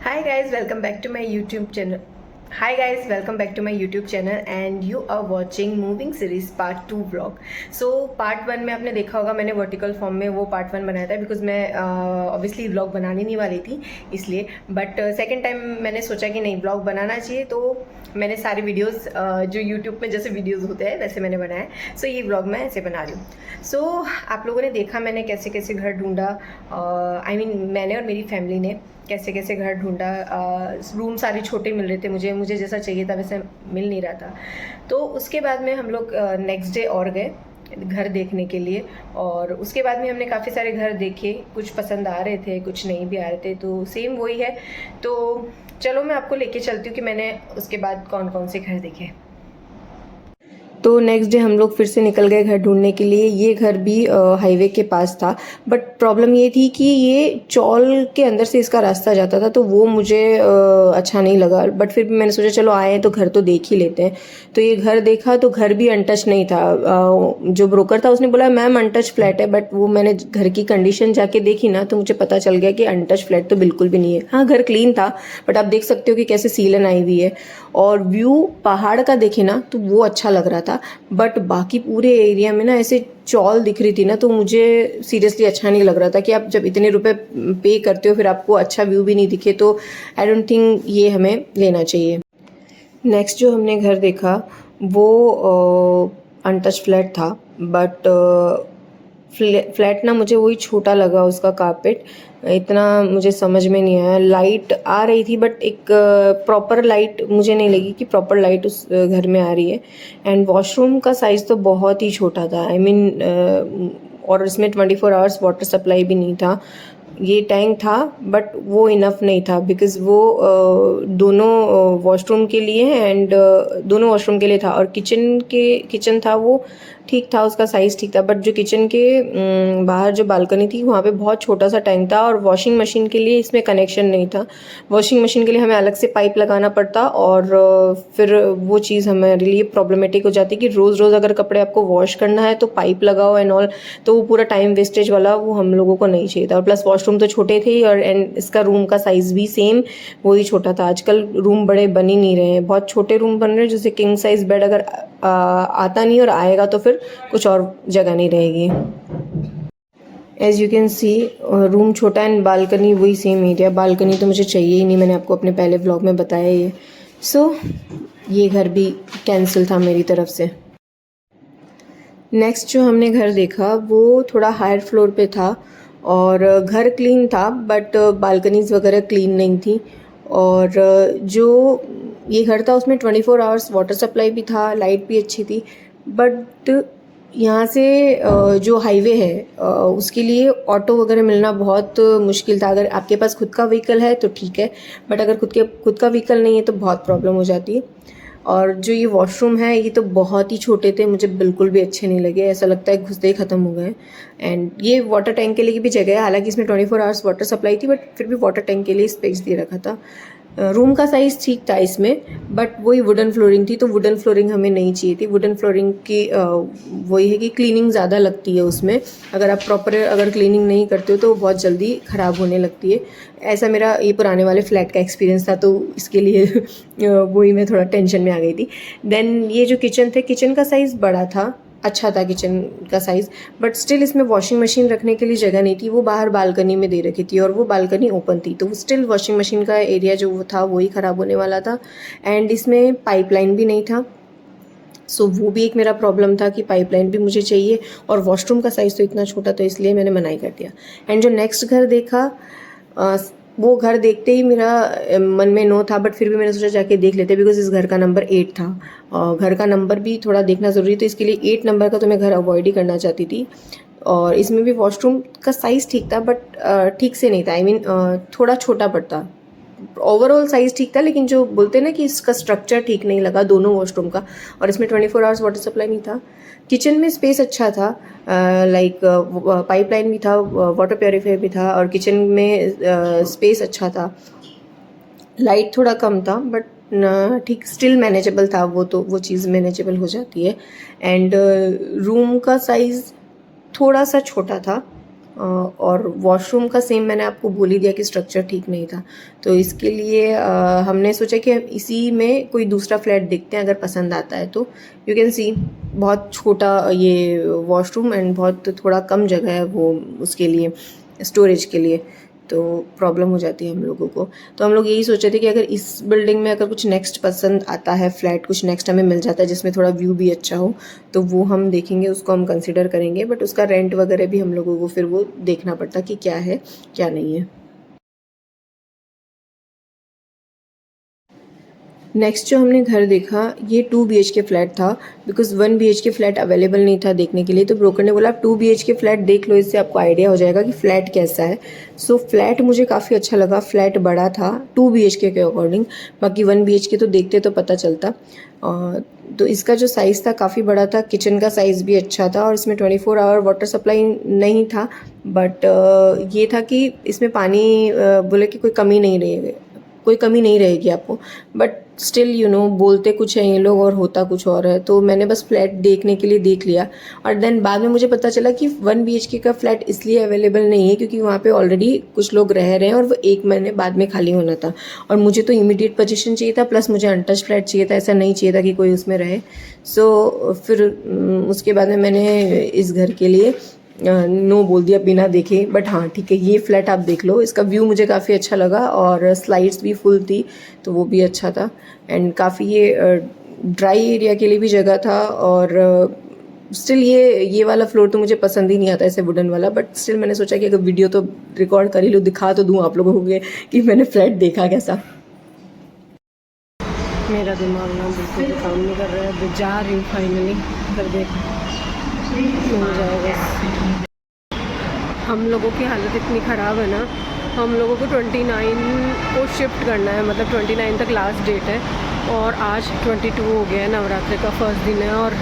Hi guys, welcome back to my YouTube channel. Hi guys, welcome back to my YouTube channel and you are watching Moving Series Part 2 vlog. So Part 1 में आपने देखा होगा मैंने vertical form में वो Part 1 बनाया था because मैं ऑब्वियसली व्लॉग बनाने नहीं वाली थी इसलिए, बट सेकेंड टाइम मैंने सोचा कि नहीं व्लॉग बनाना चाहिए, तो मैंने सारे वीडियोस जो यूट्यूब में जैसे वीडियोस होते हैं वैसे मैंने बनाए। सो ये व्लॉग मैं ऐसे बना रही हूँ। सो आप लोगों ने देखा मैंने कैसे कैसे घर ढूंढा, आई मीन मैंने और मेरी फैमिली ने कैसे कैसे घर ढूंढा। रूम सारे छोटे मिल रहे थे, मुझे जैसा चाहिए था वैसे मिल नहीं रहा था। तो उसके बाद में हम लोग नेक्स्ट डे और गए घर देखने के लिए, और उसके बाद में हमने काफ़ी सारे घर देखे, कुछ पसंद आ रहे थे कुछ नहीं भी आ रहे थे, तो सेम वही है। तो चलो मैं आपको लेके चलती हूँ कि मैंने उसके बाद कौन कौन से घर देखे। तो नेक्स्ट डे हम लोग फिर से निकल गए घर ढूंढने के लिए। ये घर भी हाईवे के पास था, बट प्रॉब्लम ये थी कि ये चौल के अंदर से इसका रास्ता जाता था, तो वो मुझे अच्छा नहीं लगा। बट फिर भी मैंने सोचा चलो आए हैं तो घर तो देख ही लेते हैं। तो ये घर देखा तो घर भी अनटच नहीं था। जो ब्रोकर था उसने बोला मैम अनटच फ्लैट है, बट वो मैंने घर की कंडीशन जाके देखी ना तो मुझे पता चल गया कि अनटच फ्लैट तो बिल्कुल भी नहीं है। हाँ घर क्लीन था, बट आप देख सकते हो कि कैसे सीलन आई हुई है, और व्यू पहाड़ का देखे ना तो वो अच्छा लग रहा था। बट बाकी पूरे एरिया में ना ऐसे चौल दिख रही थी ना, तो मुझे सीरियसली अच्छा नहीं लग रहा था कि आप जब इतने रुपए पे करते हो फिर आपको अच्छा व्यू भी नहीं दिखे, तो आई डोंट थिंक ये हमें लेना चाहिए। नेक्स्ट जो हमने घर देखा वो अनटच फ्लैट था, बट फ्लैट ना मुझे वही छोटा लगा, उसका कारपेट इतना मुझे समझ में नहीं आया। लाइट आ रही थी बट एक प्रॉपर लाइट मुझे नहीं लगी कि प्रॉपर लाइट उस घर में आ रही है। एंड वॉशरूम का साइज़ तो बहुत ही छोटा था, आई मीन और इसमें 24 आवर्स वाटर सप्लाई भी नहीं था। ये टैंक था बट वो इनफ नहीं था, बिकॉज़ वो दोनों वॉशरूम के लिए एंड दोनों वॉशरूम के लिए था, और किचन था वो ठीक था, उसका साइज़ ठीक था। बट जो किचन के बाहर जो बालकनी थी वहाँ पे बहुत छोटा सा टैंक था, और वॉशिंग मशीन के लिए इसमें कनेक्शन नहीं था। वॉशिंग मशीन के लिए हमें अलग से पाइप लगाना पड़ता, और फिर वो चीज़ हमारे लिए प्रॉब्लमेटिक हो जाती कि रोज़ रोज़ अगर कपड़े आपको वॉश करना है तो पाइप लगाओ एंड ऑल, तो वो पूरा टाइम वेस्टेज वाला वो हम लोगों को नहीं चाहिए था। और प्लस वॉशरूम तो छोटे थे, और एंड इसका रूम का साइज़ भी सेम वही छोटा था। आजकल रूम बड़े बन ही नहीं रहे हैं, बहुत छोटे रूम बन रहे हैं, जैसे किंग साइज़ बेड अगर आता नहीं और आएगा तो फिर कुछ और जगह नहीं रहेगी। As you can see room छोटा एंड बालकनी वही सेम एरिया। बालकनी तो मुझे चाहिए ही नहीं, मैंने आपको अपने पहले व्लॉग में बताया ये। सो ये घर भी कैंसिल था मेरी तरफ से। नेक्स्ट जो हमने घर देखा वो थोड़ा हायर फ्लोर पे था, और घर क्लीन था बट बालकनीज वगैरह क्लीन नहीं थी। और जो ये घर था उसमें 24 आवर्स वाटर सप्लाई भी था, लाइट भी अच्छी थी। बट यहाँ से जो हाईवे है उसके लिए ऑटो वगैरह मिलना बहुत मुश्किल था। अगर आपके पास खुद का व्हीकल है तो ठीक है, बट अगर खुद का व्हीकल नहीं है तो बहुत प्रॉब्लम हो जाती है। और जो ये वॉशरूम है ये तो बहुत ही छोटे थे, मुझे बिल्कुल भी अच्छे नहीं लगे, ऐसा लगता है घुसते ही ख़त्म हो गए। एंड ये वाटर टैंक के लिए भी जगह है, हालांकि इसमें 24 आवर्स वाटर सप्लाई थी, बट फिर भी वाटर टैंक के लिए स्पेस दे रखा था। रूम का साइज़ ठीक था इसमें, बट वही वुडन फ्लोरिंग थी, तो वुडन फ्लोरिंग हमें नहीं चाहिए थी। वुडन फ्लोरिंग की वही है कि क्लीनिंग ज़्यादा लगती है उसमें, अगर आप प्रॉपर अगर क्लीनिंग नहीं करते हो तो वो बहुत जल्दी ख़राब होने लगती है। ऐसा मेरा ये पुराने वाले फ्लैट का एक्सपीरियंस था, तो इसके लिए वही मैं थोड़ा टेंशन में आ गई थी। देन ये जो किचन थे, किचन का साइज़ बड़ा था, अच्छा था किचन का साइज़, बट स्टिल इसमें वॉशिंग मशीन रखने के लिए जगह नहीं थी। वो बाहर बालकनी में दे रखी थी और वो बालकनी ओपन थी, तो स्टिल वॉशिंग मशीन का एरिया जो था वही ख़राब होने वाला था। एंड इसमें पाइपलाइन भी नहीं था, सो वो भी एक मेरा प्रॉब्लम था कि पाइपलाइन भी मुझे चाहिए, और वॉशरूम का साइज़ तो इतना छोटा, तो इसलिए मैंने मनाही कर दिया। एंड जो नेक्स्ट घर देखा वो घर देखते ही मेरा मन में नो था, बट फिर भी मैंने सोचा जाके देख लेते, बिकॉज इस घर का नंबर 8 था, और घर का नंबर भी थोड़ा देखना ज़रूरी, तो इसके लिए 8 नंबर का तो मैं घर अवॉइड ही करना चाहती थी। और इसमें भी वॉशरूम का साइज़ ठीक था, बट ठीक से नहीं था, आई मीन थोड़ा छोटा पड़ता। ओवरऑल साइज़ ठीक था, लेकिन जो बोलते हैं ना कि इसका स्ट्रक्चर ठीक नहीं लगा दोनों वॉशरूम का, और इसमें 24 आवर्स वाटर सप्लाई नहीं था। किचन में स्पेस अच्छा था, लाइक पाइपलाइन भी था, वाटर प्योरीफायर भी था, और किचन में स्पेस अच्छा था। लाइट थोड़ा कम था बट ठीक स्टिल मैनेजेबल था, वो चीज़ मैनेजेबल हो जाती है। एंड रूम का साइज़ थोड़ा सा छोटा था, और वॉशरूम का सेम मैंने आपको बोल ही दिया कि स्ट्रक्चर ठीक नहीं था। तो इसके लिए हमने सोचा कि हम इसी में कोई दूसरा फ्लैट देखते हैं, अगर पसंद आता है तो। यू कैन सी बहुत छोटा ये वॉशरूम एंड बहुत थोड़ा कम जगह है वो उसके लिए, स्टोरेज के लिए, तो प्रॉब्लम हो जाती है हम लोगों को। तो हम लोग यही सोचे थे कि अगर इस बिल्डिंग में अगर कुछ नेक्स्ट पसंद आता है, फ्लैट कुछ नेक्स्ट हमें मिल जाता है जिसमें थोड़ा व्यू भी अच्छा हो, तो वो हम देखेंगे, उसको हम कंसिडर करेंगे। बट उसका रेंट वगैरह भी हम लोगों को फिर वो देखना पड़ता कि क्या है क्या नहीं है। नेक्स्ट जो हमने घर देखा ये 2 BHK फ्लैट था, बिकॉज 1 BHK फ्लैट अवेलेबल नहीं था देखने के लिए। तो ब्रोकर ने बोला आप 2 BHK फ्लैट देख लो, इससे आपको आइडिया हो जाएगा कि फ्लैट कैसा है। सो फ्लैट मुझे काफ़ी अच्छा लगा। फ्लैट बड़ा था 2 BHK के अकॉर्डिंग, बाकी 1 BHK तो देखते तो पता चलता। तो इसका जो साइज़ था काफ़ी बड़ा था, किचन का साइज़ भी अच्छा था, और इसमें 24 आवर वाटर सप्लाई नहीं था। बट ये था कि इसमें पानी बोले कि कोई कमी नहीं रहेगी आपको। बट स्टिल बोलते कुछ हैं ये लोग और होता कुछ और है। तो मैंने बस फ्लैट देखने के लिए देख लिया, और देन बाद में मुझे पता चला कि 1 BHK का फ्लैट इसलिए अवेलेबल नहीं है क्योंकि वहाँ पे ऑलरेडी कुछ लोग रह रहे हैं और वो 1 महीने बाद में खाली होना था। और मुझे तो इमीडिएट पोजीशन चाहिए था, प्लस मुझे अनटच फ्लैट चाहिए था, ऐसा नहीं चाहिए था कि कोई उसमें रहे। फिर उसके बाद में मैंने इस घर के लिए नो बोल दिया बिना देखे। बट हाँ ठीक है, ये फ्लैट आप देख लो, इसका व्यू मुझे काफ़ी अच्छा लगा, और स्लाइड्स भी फुल थी तो वो भी अच्छा था। एंड काफ़ी ये ड्राई एरिया के लिए भी जगह था। और स्टिल ये वाला फ्लोर तो मुझे पसंद ही नहीं आता, ऐसे वुडन वाला। बट स्टिल मैंने सोचा कि अगर वीडियो तो रिकॉर्ड कर ही लो, दिखा तो दूँ आप लोगों को कि मैंने फ्लैट देखा कैसा। मेरा दिमाग ना बिल्कुल भी काम नहीं कर रहा है, जा रही हूँ फाइनली घर देख मिल जाएगा। हम लोगों की हालत इतनी ख़राब है ना, हम लोगों को 29 को शिफ्ट करना है, मतलब 29 तक लास्ट डेट है, और आज 22 हो गया है, नवरात्रि का फर्स्ट दिन है, और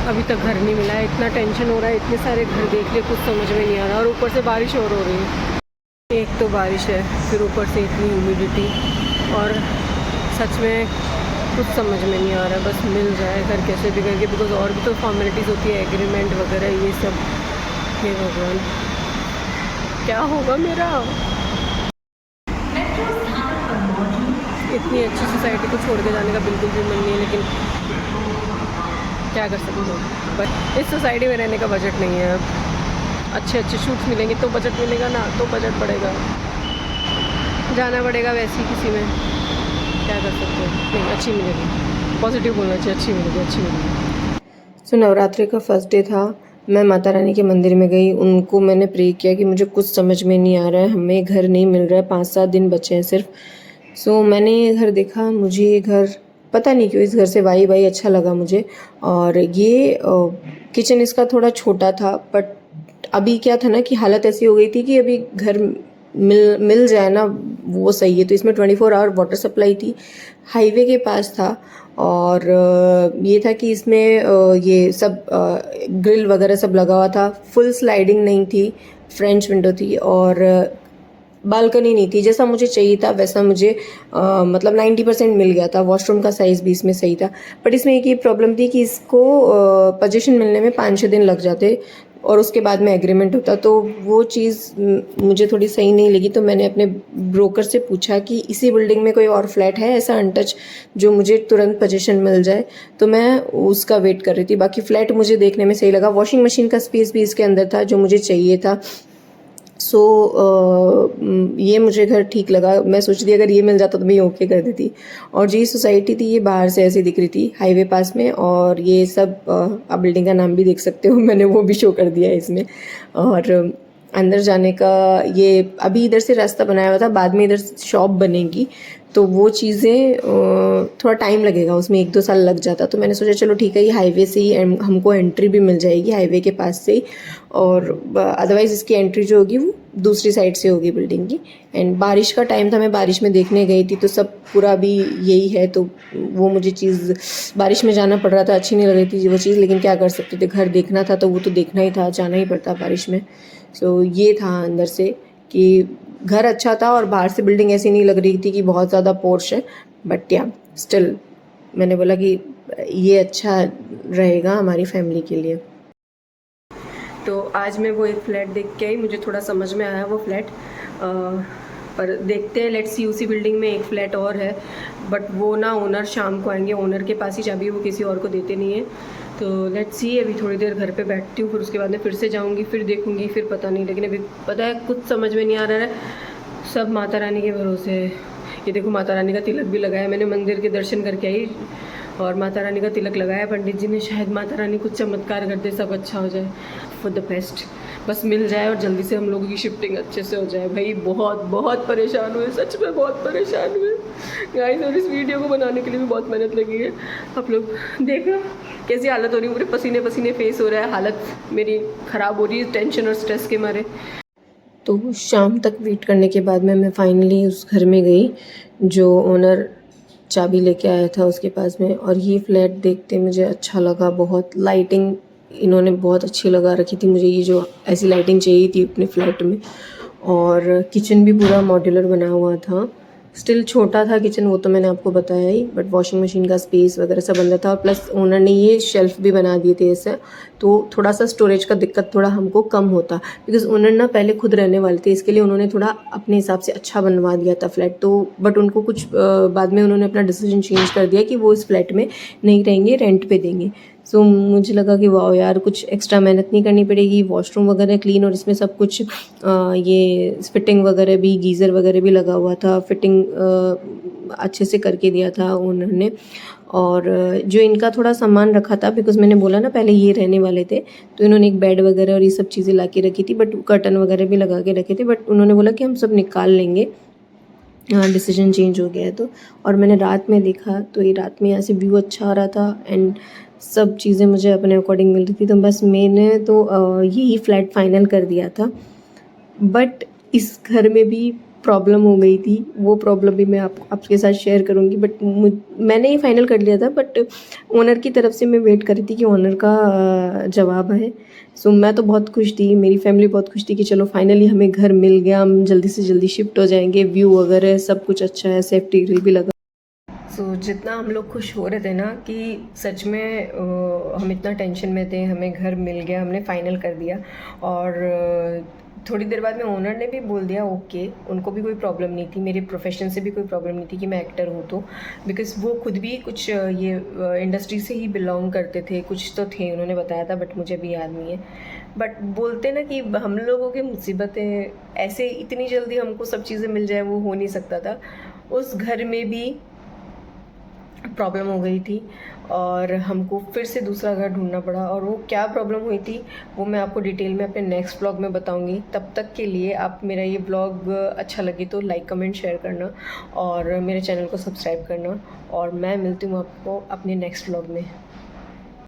अभी तक घर नहीं मिला है। इतना टेंशन हो रहा है, इतने सारे घर देख लिए, कुछ समझ में नहीं आ रहा। और ऊपर से बारिश और हो रही है, एक तो बारिश है, फिर ऊपर से इतनी ह्यूमिडिटी, और सच में कुछ समझ में नहीं आ रहा है। बस मिल जाए घर कैसे भी करके, बिकॉज और भी तो फॉर्मेलिटीज़ होती है, एग्रीमेंट वगैरह ये सब। हे भगवान, क्या होगा मेरा। इतनी अच्छी सोसाइटी को छोड़ के जाने का बिल्कुल भी मन नहीं है, लेकिन क्या कर सकते हो। बट इस सोसाइटी में रहने का बजट नहीं है अब। अच्छे शूट्स मिलेंगे तो बजट मिलेगा ना, तो बजट बढ़ेगा, जाना पड़ेगा वैसे ही किसी में। क्या कर सकते हो, नहीं अच्छी मिलेगी, पॉजिटिव बोलना चाहिए, अच्छी मिलेगी। सो नवरात्रि का फर्स्ट डे था, मैं माता रानी के मंदिर में गई, उनको मैंने प्रे किया कि मुझे कुछ समझ में नहीं आ रहा है, हमें घर नहीं मिल रहा है, 5-7 दिन बचे हैं सिर्फ। सो मैंने ये घर देखा, मुझे ये घर पता नहीं क्यों इस घर से वाई अच्छा लगा मुझे। और ये किचन इसका थोड़ा छोटा था, बट अभी क्या था ना कि हालत ऐसी हो गई थी कि अभी घर मिल जाए ना वो सही है। तो इसमें 24 आवर वाटर सप्लाई थी, हाईवे के पास था, और ये था कि इसमें ये सब ग्रिल वगैरह सब लगा हुआ था, फुल स्लाइडिंग नहीं थी, फ्रेंच विंडो थी, और बालकनी नहीं थी। जैसा मुझे चाहिए था वैसा मुझे मतलब 90% मिल गया था। वॉशरूम का साइज़ भी इसमें सही था। बट इसमें एक ही प्रॉब्लम थी कि इसको पोजीशन मिलने में 5-6 दिन लग जाते, और उसके बाद में एग्रीमेंट होता, तो वो चीज़ मुझे थोड़ी सही नहीं लगी। तो मैंने अपने ब्रोकर से पूछा कि इसी बिल्डिंग में कोई और फ्लैट है ऐसा अनटच जो मुझे तुरंत पोजीशन मिल जाए, तो मैं उसका वेट कर रही थी। बाकी फ्लैट मुझे देखने में सही लगा, वॉशिंग मशीन का स्पेस भी इसके अंदर था जो मुझे चाहिए था। सो ये मुझे घर ठीक लगा। मैं सोच रही अगर ये मिल जाता तो मैं ये ओके कर देती। और जो ये सोसाइटी थी ये बाहर से ऐसी दिख रही थी हाईवे पास में, और ये सब आप बिल्डिंग का नाम भी देख सकते हो, मैंने वो भी शो कर दिया है इसमें। और अंदर जाने का ये अभी इधर से रास्ता बनाया हुआ था, बाद में इधर शॉप बनेगी, तो वो चीज़ें थोड़ा टाइम लगेगा, उसमें 1-2 साल लग जाता। तो मैंने सोचा चलो ठीक है, ये हाईवे से ही हमको एंट्री भी मिल जाएगी हाईवे के पास से ही, और अदरवाइज़ इसकी एंट्री जो होगी वो दूसरी साइड से होगी बिल्डिंग की। एंड बारिश का टाइम था, मैं बारिश में देखने गई थी, तो सब पूरा भी यही है, तो वो मुझे चीज़ बारिश में जाना पड़ रहा था, अच्छी नहीं लग रही थी वो चीज़, लेकिन क्या कर सकते थे, घर देखना था तो वो तो देखना ही था, जाना ही पड़ता बारिश में। सो ये था अंदर से कि घर अच्छा था, और बाहर से बिल्डिंग ऐसी नहीं लग रही थी कि बहुत ज़्यादा पोर्श है। बट या स्टिल मैंने बोला कि ये अच्छा रहेगा हमारी फैमिली के लिए। तो आज मैं वो एक फ़्लैट देख के आई, मुझे थोड़ा समझ में आया वो फ्लैट, पर देखते हैं, लेट्स सी। उसी बिल्डिंग में एक फ़्लैट और है, बट वो ना ओनर शाम को आएंगे, ओनर के पास ही चाबी, वो किसी और को देते नहीं है। तो लेट्स सी, अभी थोड़ी देर घर पे बैठती हूँ, फिर उसके बाद में फिर से जाऊँगी, फिर देखूँगी, फिर पता नहीं। लेकिन अभी पता है कुछ समझ में नहीं आ रहा है, सब माता रानी के भरोसे है। ये देखो माता रानी का तिलक भी लगाया मैंने, मंदिर के दर्शन करके आई और माता रानी का तिलक लगाया पंडित जी ने। शायद माता रानी कुछ चमत्कार कर दे, सब अच्छा हो जाए, फॉर द बेस्ट। बस मिल जाए और जल्दी से हम लोगों की शिफ्टिंग अच्छे से हो जाए। भाई बहुत बहुत परेशान हुए, सच में बहुत परेशान हुए गाइस। और इस वीडियो को बनाने के लिए भी बहुत मेहनत लगी है। आप लोग देखो कैसी हालत हो रही है, पूरे पसीने पसीने फेस हो रहा है, हालत मेरी ख़राब हो रही है टेंशन और स्ट्रेस के मारे। तो शाम तक वेट करने के बाद में मैं फाइनली उस घर में गई जो ओनर चाबी लेके आया था उसके पास में। और ये फ्लैट देखते मुझे अच्छा लगा बहुत। लाइटिंग इन्होंने बहुत अच्छी लगा रखी थी मुझे, ये जो ऐसी लाइटिंग चाहिए थी अपने फ्लैट में। और किचन भी पूरा मॉड्यूलर बना हुआ था। स्टिल छोटा था किचन, वो तो मैंने आपको बताया ही, बट वॉशिंग मशीन का स्पेस वगैरह सब अंदर था। और प्लस ओनर ने ये शेल्फ भी बना दिए थे ऐसे, तो थोड़ा सा स्टोरेज का दिक्कत थोड़ा हमको कम होता, बिकॉज ओनर ना पहले खुद रहने वाले थे, इसके लिए उन्होंने थोड़ा अपने हिसाब से अच्छा बनवा दिया था फ्लैट। तो बट उनको कुछ बाद में उन्होंने अपना डिसीजन चेंज कर दिया कि वो इस फ्लैट में नहीं रहेंगे, रेंट पे देंगे। सो मुझे लगा कि वाह यार, कुछ एक्स्ट्रा मेहनत नहीं करनी पड़ेगी, वॉशरूम वगैरह क्लीन, और इसमें सब कुछ ये फिटिंग वगैरह भी, गीज़र वगैरह भी लगा हुआ था, फिटिंग अच्छे से करके दिया था ओनर ने। और जो इनका थोड़ा सामान रखा था, बिकॉज मैंने बोला ना पहले ये रहने वाले थे, तो इन्होंने एक बेड वगैरह और ये सब चीज़ें ला के रखी थी, बट कर्टन वगैरह भी लगा के रखे थे, बट उन्होंने बोला कि हम सब निकाल लेंगे, डिसीजन चेंज हो गया है तो। और मैंने रात में देखा तो ये रात में यहाँ से व्यू अच्छा आ रहा था एंड सब चीज़ें मुझे अपने अकॉर्डिंग मिल रही थी। तो बस मैंने तो यही फ्लैट फाइनल कर दिया था। बट इस घर में भी प्रॉब्लम हो गई थी, वो प्रॉब्लम भी मैं आपके साथ शेयर करूँगी। बट मैंने ये फाइनल कर लिया था, बट ओनर की तरफ से मैं वेट कर रही थी कि ओनर का जवाब है। सो मैं तो बहुत खुश थी, मेरी फैमिली बहुत खुश थी कि चलो फाइनली हमें घर मिल गया, हम जल्दी से जल्दी शिफ्ट हो जाएंगे, व्यू वगैरह सब कुछ अच्छा है, सेफ्टी ग्रिल भी लगा। सो जितना हम लोग खुश हो रहे थे ना कि सच में हम इतना टेंशन में थे, हमें घर मिल गया, हमने फाइनल कर दिया। और थोड़ी देर बाद में ओनर ने भी बोल दिया ओके, उनको भी कोई प्रॉब्लम नहीं थी, मेरे प्रोफेशन से भी कोई प्रॉब्लम नहीं थी कि मैं एक्टर हूँ तो, बिकॉज वो खुद भी कुछ ये इंडस्ट्री से ही बिलोंग करते थे, कुछ तो थे, उन्होंने बताया था, बट मुझे भी याद नहीं है। बट बोलते ना कि हम लोगों की मुसीबतें ऐसे इतनी जल्दी हमको सब चीज़ें मिल जाए, वो हो नहीं सकता था। उस घर में भी प्रॉब्लम हो गई थी और हमको फिर से दूसरा घर ढूंढना पड़ा। और वो क्या प्रॉब्लम हुई थी वो मैं आपको डिटेल में अपने नेक्स्ट व्लॉग में बताऊंगी। तब तक के लिए आप मेरा ये व्लॉग अच्छा लगे तो लाइक कमेंट शेयर करना और मेरे चैनल को सब्सक्राइब करना। और मैं मिलती हूँ आपको अपने नेक्स्ट व्लॉग में।